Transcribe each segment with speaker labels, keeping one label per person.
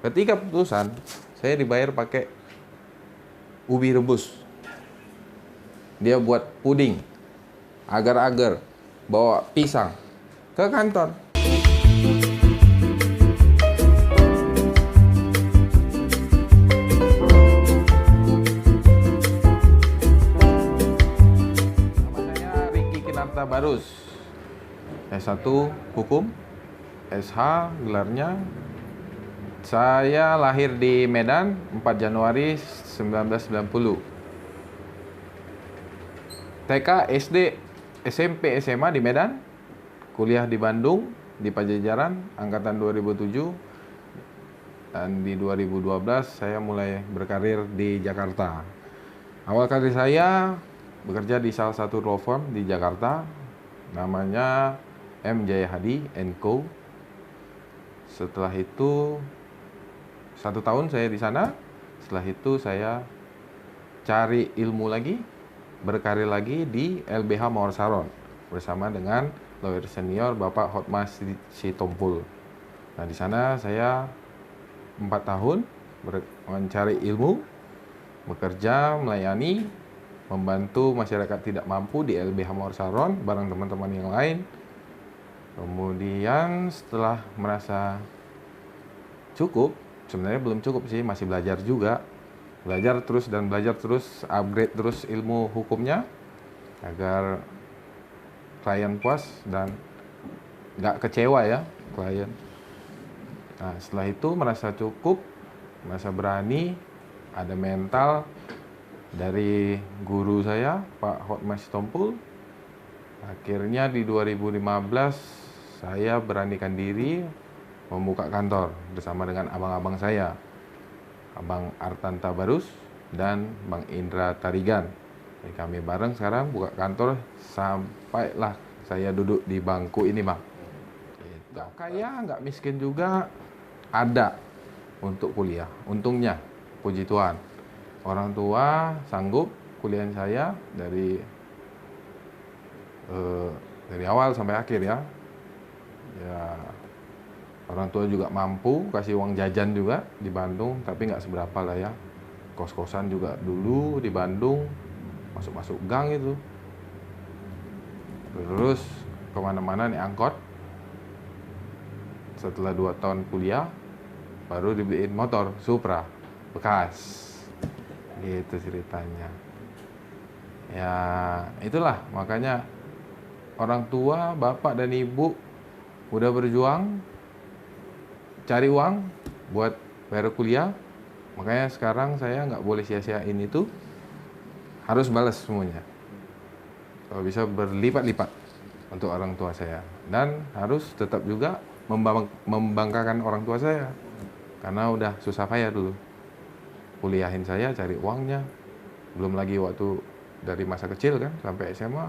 Speaker 1: Ketika putusan, saya dibayar pakai ubi rebus. Dia buat puding, agar-agar, bawa pisang ke kantor. Nama saya Ricky Kinarta Barus, S1 Hukum, SH gelarnya. Saya lahir di Medan 4 Januari 1990. TK, SD, SMP, SMA di Medan. Kuliah di Bandung, di Pajajaran, angkatan 2007. Dan di 2012 saya mulai berkarir di Jakarta. Awal karir saya bekerja di salah satu law firm di Jakarta. Namanya M. Jaya Hadi & Co. Setelah itu 1 tahun saya di sana. Setelah itu saya cari ilmu lagi, berkarir lagi di LBH Mawar Saron bersama dengan lawyer senior Bapak Hotmas Sitompul. Nah, di sana saya 4 tahun mencari ilmu, bekerja, melayani, membantu masyarakat tidak mampu di LBH Mawar Saron bareng teman-teman yang lain. Kemudian setelah merasa cukup, sebenarnya belum cukup sih, masih belajar juga. Belajar terus dan belajar terus, upgrade terus ilmu hukumnya agar klien puas dan nggak kecewa ya klien. Nah, setelah itu merasa cukup, merasa berani, ada mental dari guru saya, Pak Hotmas Sitompul. Akhirnya di 2015 saya beranikan diri membuka kantor bersama dengan abang-abang saya, Abang Artanta Barus dan Bang Indra Tarigan. Jadi kami bareng sekarang buka kantor sampailah saya duduk di bangku ini, Bang. Nggak kaya, nggak miskin juga, ada untuk kuliah. Untungnya, puji Tuhan, orang tua sanggup kuliahin saya dari awal sampai akhir ya. Ya, orang tua juga mampu kasih uang jajan juga di Bandung, tapi nggak seberapa lah ya. Kos-kosan juga dulu di Bandung, masuk-masuk gang itu. Terus kemana-mana nih angkot. Setelah 2 tahun kuliah, baru dibeliin motor Supra bekas. Gitu ceritanya. Ya, itulah makanya orang tua, bapak dan ibu udah berjuang cari uang buat bayar kuliah, makanya sekarang saya nggak boleh sia-siain itu, harus balas semuanya. Kalau bisa berlipat-lipat untuk orang tua saya, dan harus tetap juga membanggakan orang tua saya, karena udah susah payah dulu kuliahin saya, cari uangnya, belum lagi waktu dari masa kecil kan sampai SMA.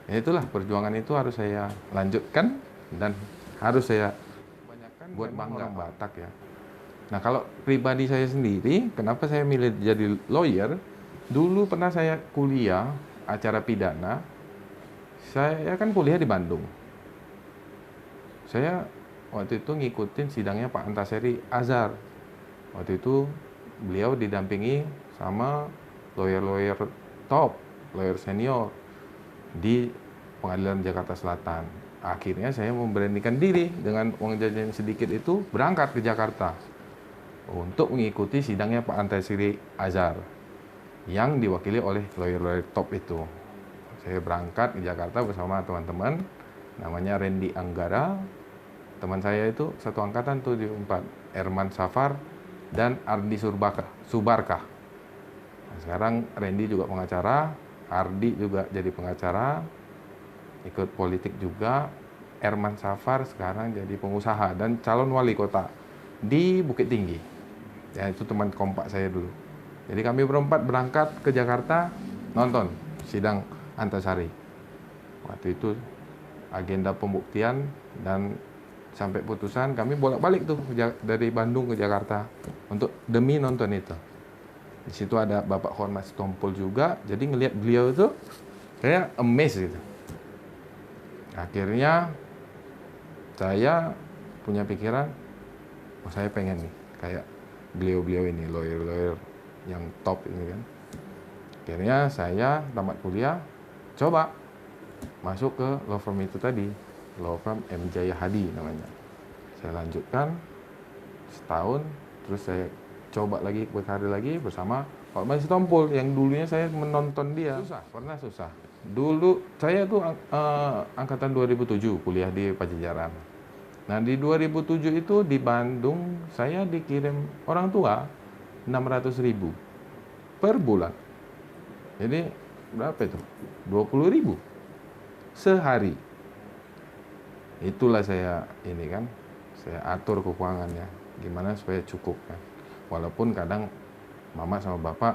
Speaker 1: Ya itulah, perjuangan itu harus saya lanjutkan dan harus saya buat bangga Batak ya. Nah, kalau pribadi saya sendiri, kenapa saya milih jadi lawyer? Dulu pernah saya kuliah acara pidana. Saya kan kuliah di Bandung. Saya waktu itu ngikutin sidangnya Pak Antasari Azhar. Waktu itu beliau didampingi sama lawyer-lawyer top, lawyer senior di Pengadilan Jakarta Selatan. Akhirnya saya memberanikan diri dengan uang jajan sedikit itu berangkat ke Jakarta untuk mengikuti sidangnya Pak Antasari Azhar yang diwakili oleh lawyer-lawyer top itu. Saya berangkat ke Jakarta bersama teman-teman, namanya Randy Anggara. Teman saya itu satu angkatan tuh di 4, Erman Safar dan Ardi Subarkah. Nah, sekarang Randy juga pengacara, Ardi juga jadi pengacara, ikut politik juga. Erman Safar sekarang jadi pengusaha dan calon wali kota di Bukit Tinggi. Ya, itu teman kompak saya dulu. Jadi kami berempat berangkat ke Jakarta nonton sidang Antasari. Waktu itu agenda pembuktian dan sampai putusan kami bolak-balik tuh dari Bandung ke Jakarta untuk demi nonton itu. Di situ ada Bapak Hotmas Sitompul juga, jadi ngelihat beliau itu kayak amazed gitu. Akhirnya saya punya pikiran, oh saya pengen nih kayak beliau-beliau ini, lawyer-lawyer yang top ini kan. Akhirnya saya tamat kuliah, coba masuk ke law firm itu tadi, law firm M. Jaya Hadi namanya. Saya lanjutkan setahun, terus saya coba lagi berkarir lagi bersama Pak Hotman Sitompul yang dulunya saya menonton dia. Pernah susah. Dulu saya tuh angkatan 2007 kuliah di Pajajaran. Nah di 2007 itu di Bandung saya dikirim orang tua 600.000 per bulan. Jadi berapa itu? 20.000 sehari. Itulah saya ini kan, saya atur keuangannya gimana supaya cukup kan. Walaupun kadang mama sama bapak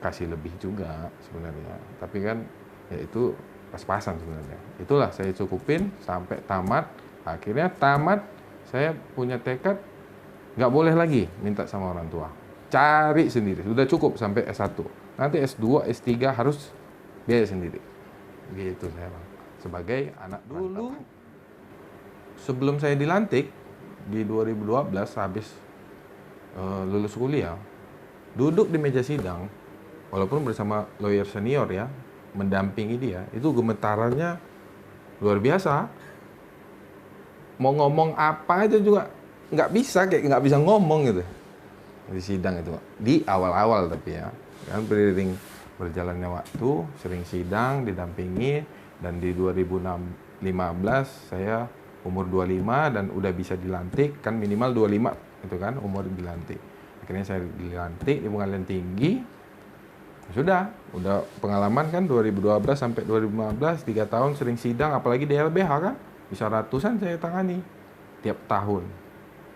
Speaker 1: kasih lebih juga sebenarnya, tapi kan ya itu pas-pasan sebenarnya. Itulah saya cukupin sampai tamat. Akhirnya tamat, saya punya tekad nggak boleh lagi minta sama orang tua, cari sendiri, sudah cukup sampai S1, nanti S2, S3 harus biaya sendiri gitu saya bang. Sebagai anak dulu sebelum saya dilantik di 2012 habis lulus kuliah, duduk di meja sidang walaupun bersama lawyer senior ya, mendampingi dia, itu gemetarannya luar biasa. Mau ngomong apa aja juga nggak bisa, kayak nggak bisa ngomong gitu di sidang itu, di awal-awal. Tapi ya kan beriring berjalannya waktu sering sidang didampingi, dan di 2015 saya umur 25 dan udah bisa dilantik kan, minimal 25 itu kan umur dilantik. Akhirnya saya dilantik di Pengadilan Tinggi. Sudah pengalaman kan 2012 sampai 2015 3 tahun sering sidang, apalagi di LBH kan bisa ratusan saya tangani tiap tahun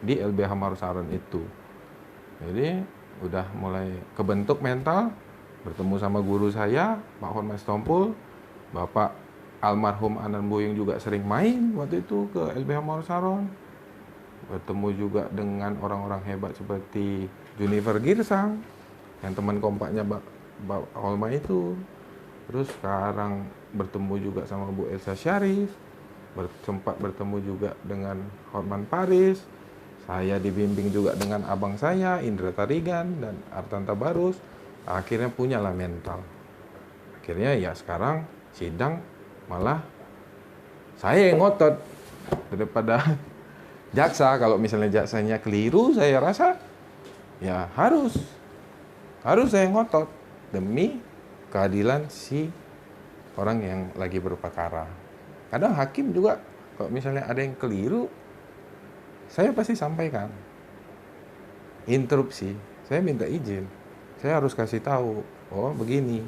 Speaker 1: di LBH Marsaron itu. Jadi udah mulai kebentuk mental, bertemu sama guru saya Pak Hotman Sitompul, Bapak almarhum Anan Boyong juga sering main waktu itu ke LBH Marsaron, bertemu juga dengan orang-orang hebat seperti Junifer Girsang yang teman kompaknya Pak Holma itu. Terus sekarang bertemu juga sama Bu Elsa Syarif, sempat bertemu juga dengan Hotman Paris. Saya dibimbing juga dengan abang saya Indra Tarigan dan Artan Tabarus. Akhirnya punyalah mental. Akhirnya ya sekarang sidang malah saya yang ngotot daripada jaksa. Kalau misalnya jaksanya keliru, saya rasa ya harus saya ngotot demi keadilan si orang yang lagi berperkara. Kadang hakim juga kalau misalnya ada yang keliru, saya pasti sampaikan. Interupsi, saya minta izin. Saya harus kasih tahu, oh begini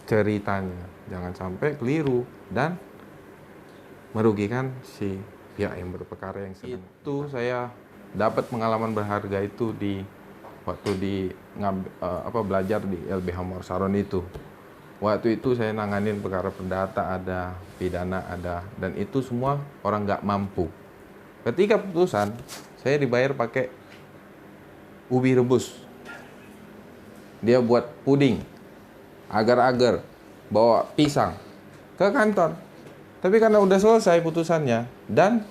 Speaker 1: ceritanya. Jangan sampai keliru dan merugikan si pihak yang berperkara yang sedang. Itu saya dapat pengalaman berharga itu di waktu belajar di LBH Marsaron itu. Waktu itu saya nanganin perkara perdata ada, pidana ada, dan itu semua orang nggak mampu. Ketika putusan, saya dibayar pakai ubi rebus. Dia buat puding, agar-agar, bawa pisang ke kantor. Tapi karena udah selesai putusannya dan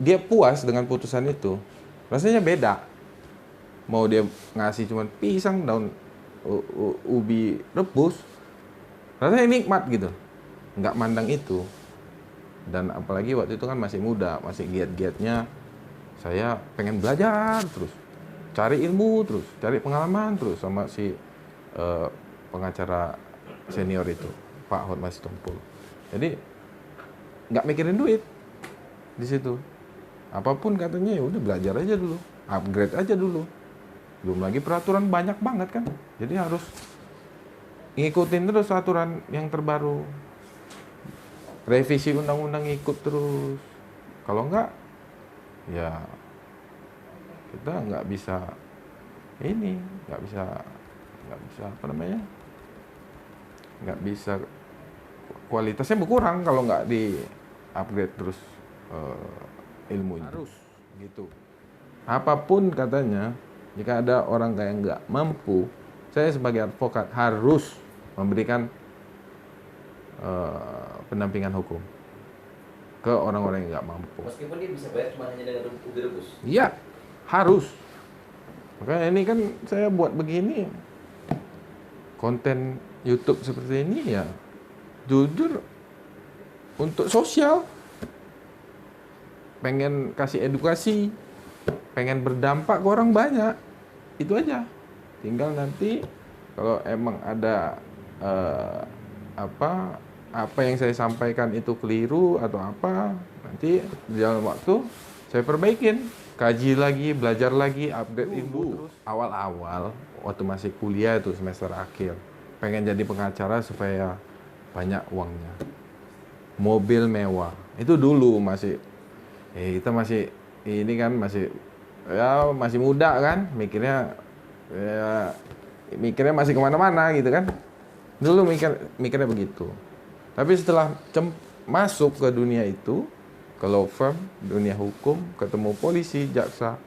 Speaker 1: dia puas dengan putusan itu, rasanya beda. Mau dia ngasih cuman pisang, daun ubi rebus, rasanya nikmat gitu, nggak mandang itu. Dan apalagi waktu itu kan masih muda, masih giat-giatnya saya pengen belajar terus, cari ilmu terus, cari pengalaman terus sama si pengacara senior itu, Pak Hotman Sitompul. Jadi nggak mikirin duit di situ. Apapun katanya ya udah belajar aja dulu, upgrade aja dulu. Belum lagi peraturan banyak banget kan, jadi harus ngikutin terus aturan yang terbaru. Revisi undang-undang ikut terus. Kalau enggak, ya kita nggak bisa nggak bisa apa namanya, nggak bisa, kualitasnya berkurang kalau nggak di upgrade terus ilmunya. Harus gitu. Apapun katanya, jika ada orang kayak nggak mampu, saya sebagai advokat harus memberikan pendampingan hukum. ke orang-orang yang nggak mampu.
Speaker 2: Meskipun dia bisa bayar cuma hanya dengan ubi rebus.
Speaker 1: Iya, harus. Makanya ini kan saya buat begini, konten YouTube seperti ini ya, jujur untuk sosial, pengen kasih edukasi, pengen berdampak ke orang banyak, itu aja. Tinggal nanti kalau emang ada apa yang saya sampaikan itu keliru atau apa, nanti di dalam waktu saya perbaikin, kaji lagi, belajar lagi, update ilmu terus. Awal-awal waktu masih kuliah itu semester akhir, pengen jadi pengacara supaya banyak uangnya, mobil mewah. Itu dulu masih kita masih ini kan masih muda kan, mikirnya masih kemana-mana gitu kan. Dulu mikirnya begitu. Tapi setelah masuk ke dunia itu, ke law firm, dunia hukum, ketemu polisi, jaksa,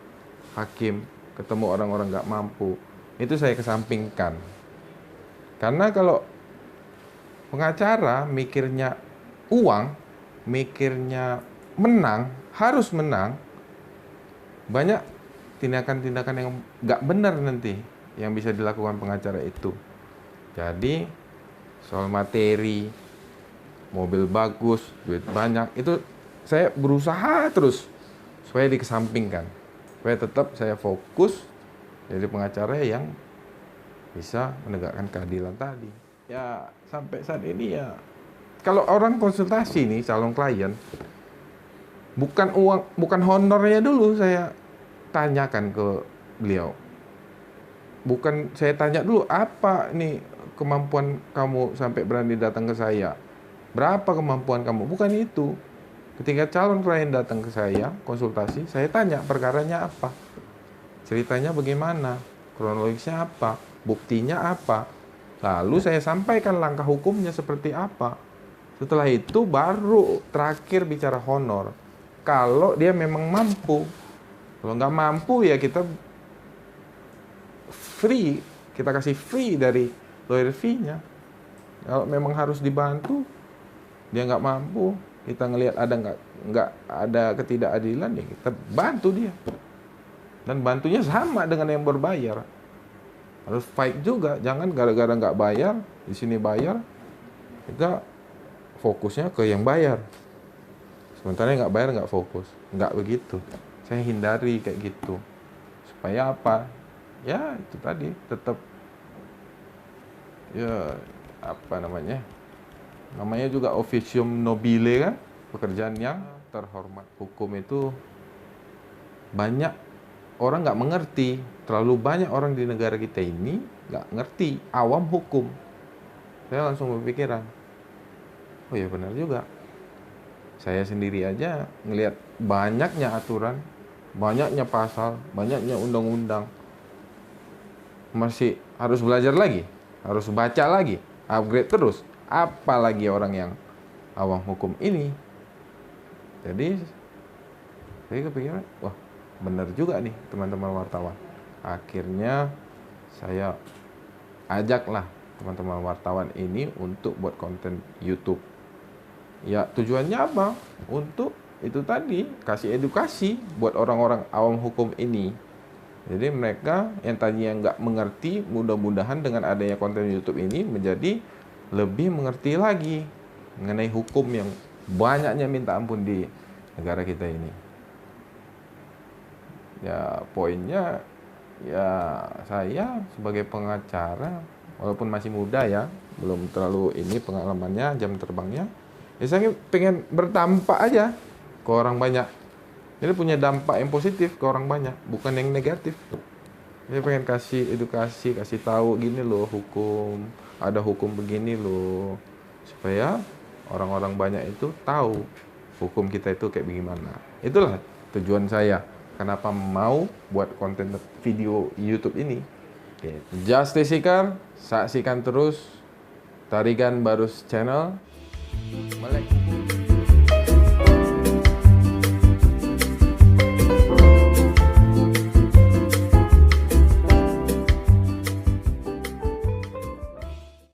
Speaker 1: hakim, ketemu orang-orang nggak mampu, itu saya kesampingkan. Karena kalau pengacara mikirnya uang, mikirnya menang, harus menang, banyak tindakan-tindakan yang nggak benar nanti yang bisa dilakukan pengacara itu. Jadi soal materi, mobil bagus, duit banyak, itu saya berusaha terus supaya dikesampingkan, supaya tetap saya fokus jadi pengacara yang bisa menegakkan keadilan tadi. Ya sampai saat ini ya, kalau orang konsultasi nih calon klien, bukan uang, bukan honornya dulu saya tanyakan ke beliau. Bukan saya tanya dulu, apa nih kemampuan kamu sampai berani datang ke saya? Berapa kemampuan kamu? Bukan itu. Ketika calon klien datang ke saya, konsultasi, saya tanya perkaranya apa? Ceritanya bagaimana? Kronologisnya apa? Buktinya apa? Lalu saya sampaikan langkah hukumnya seperti apa. Setelah itu baru terakhir bicara honor. Kalau dia memang mampu. Kalau nggak mampu ya kita free, kita kasih free dari lawyer fee-nya. Kalau memang harus dibantu, dia nggak mampu, kita ngelihat ada nggak ada ketidakadilan, ya kita bantu dia. Dan bantunya sama dengan yang berbayar. Harus fight juga, jangan gara-gara nggak bayar, di sini bayar, kita fokusnya ke yang bayar. Sementara nggak bayar nggak fokus, nggak begitu. Saya hindari kayak gitu. Supaya apa? Ya itu tadi, tetap ya apa namanya? Namanya juga officium nobile kan, pekerjaan yang terhormat. Hukum itu banyak orang nggak mengerti, terlalu banyak orang di negara kita ini nggak ngerti awam hukum. Saya langsung berpikiran, oh ya benar juga. Saya sendiri aja ngelihat banyaknya aturan, banyaknya pasal, banyaknya undang-undang. Masih harus belajar lagi, harus baca lagi, upgrade terus. Apalagi orang yang awam hukum ini. Jadi saya kepikiran, wah benar juga nih teman-teman wartawan. Akhirnya saya ajaklah teman-teman wartawan ini untuk buat konten YouTube. Ya tujuannya apa? Untuk itu tadi, kasih edukasi buat orang-orang awam hukum ini. Jadi mereka yang tadinya nggak mengerti, mudah-mudahan dengan adanya konten YouTube ini menjadi lebih mengerti lagi mengenai hukum yang banyaknya minta ampun di negara kita ini. Ya poinnya, ya saya sebagai pengacara, walaupun masih muda ya, belum terlalu ini pengalamannya, jam terbangnya, ya saya pengen berdampak aja ke orang banyak. Jadi punya dampak yang positif ke orang banyak, bukan yang negatif. Saya pengen kasih edukasi, kasih tahu gini loh hukum, ada hukum begini loh, supaya orang-orang banyak itu tahu hukum kita itu kayak bagaimana. Itulah tujuan saya, kenapa mau buat konten video YouTube ini. Oke. Justice Seeker, saksikan terus Tarigan Barus Channel. Melek.